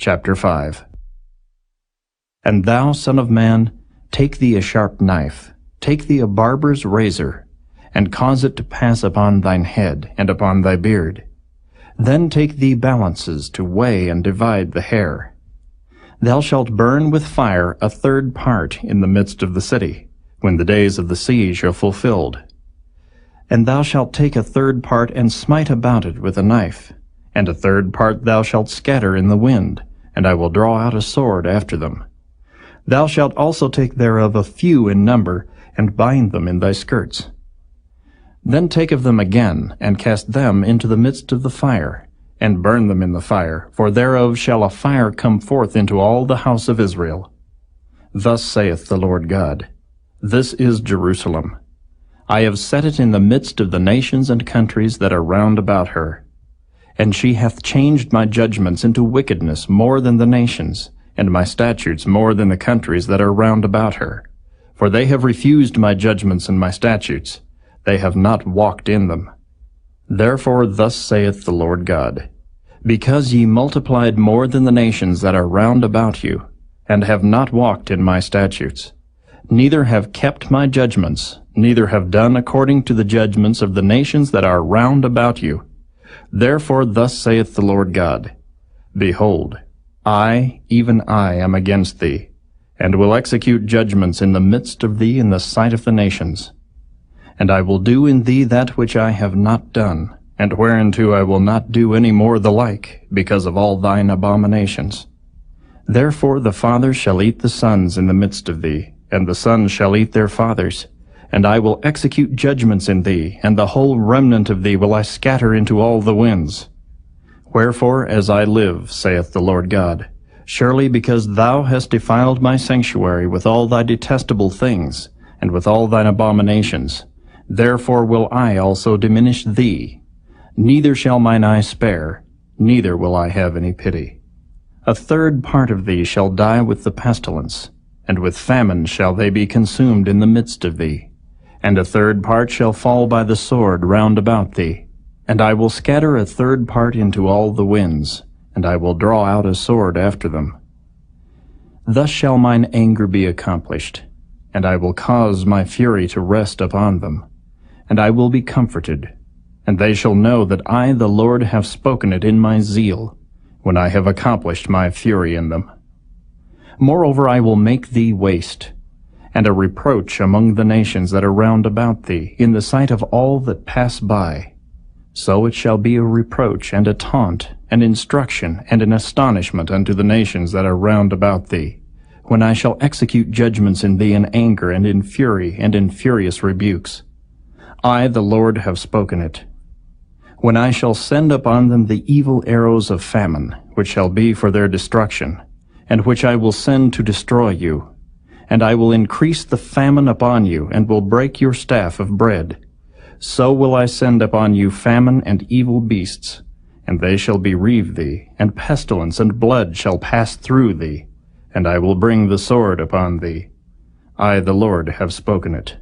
Chapter 5. And thou, son of man, take thee a sharp knife, take thee a barber's razor, and cause it to pass upon thine head, and upon thy beard. Then take thee balances to weigh and divide the hair. Thou shalt burn with fire a third part in the midst of the city, when the days of the siege are fulfilled. And thou shalt take a third part and smite about it with a knife, and a third part thou shalt scatter in the wind, and I will draw out a sword after them. Thou shalt also take thereof a few in number, and bind them in thy skirts. Then take of them again, and cast them into the midst of the fire, and burn them in the fire, for thereof shall a fire come forth into all the house of Israel. Thus saith the Lord God, This is Jerusalem. I have set it in the midst of the nations and countries that are round about her. And she hath changed my judgments into wickedness more than the nations, and my statutes more than the countries that are round about her. For they have refused my judgments and my statutes. They have not walked in them. Therefore thus saith the Lord God, Because ye multiplied more than the nations that are round about you, and have not walked in my statutes, neither have kept my judgments, neither have done according to the judgments of the nations that are round about you, therefore thus saith the Lord God, Behold, I, even I, am against thee, and will execute judgments in the midst of thee in the sight of the nations. And I will do in thee that which I have not done, and whereunto I will not do any more the like, because of all thine abominations. Therefore the fathers shall eat the sons in the midst of thee, and the sons shall eat their fathers. And I will execute judgments in thee, and the whole remnant of thee will I scatter into all the winds. Wherefore, as I live, saith the Lord God, surely because thou hast defiled my sanctuary with all thy detestable things, and with all thine abominations, therefore will I also diminish thee. Neither shall mine eye spare, neither will I have any pity. A third part of thee shall die with the pestilence, and with famine shall they be consumed in the midst of thee. And a third part shall fall by the sword round about thee. And I will scatter a third part into all the winds, and I will draw out a sword after them. Thus shall mine anger be accomplished, and I will cause my fury to rest upon them. And I will be comforted, and they shall know that I the Lord have spoken it in my zeal, when I have accomplished my fury in them. Moreover I will make thee waste, and a reproach among the nations that are round about thee, in the sight of all that pass by. So it shall be a reproach and a taunt, an instruction and an astonishment unto the nations that are round about thee, when I shall execute judgments in thee in anger and in fury and in furious rebukes. I, the Lord, have spoken it. When I shall send upon them the evil arrows of famine, which shall be for their destruction, and which I will send to destroy you, and I will increase the famine upon you, and will break your staff of bread. So will I send upon you famine and evil beasts, and they shall bereave thee, and pestilence and blood shall pass through thee, and I will bring the sword upon thee. I, the Lord, have spoken it.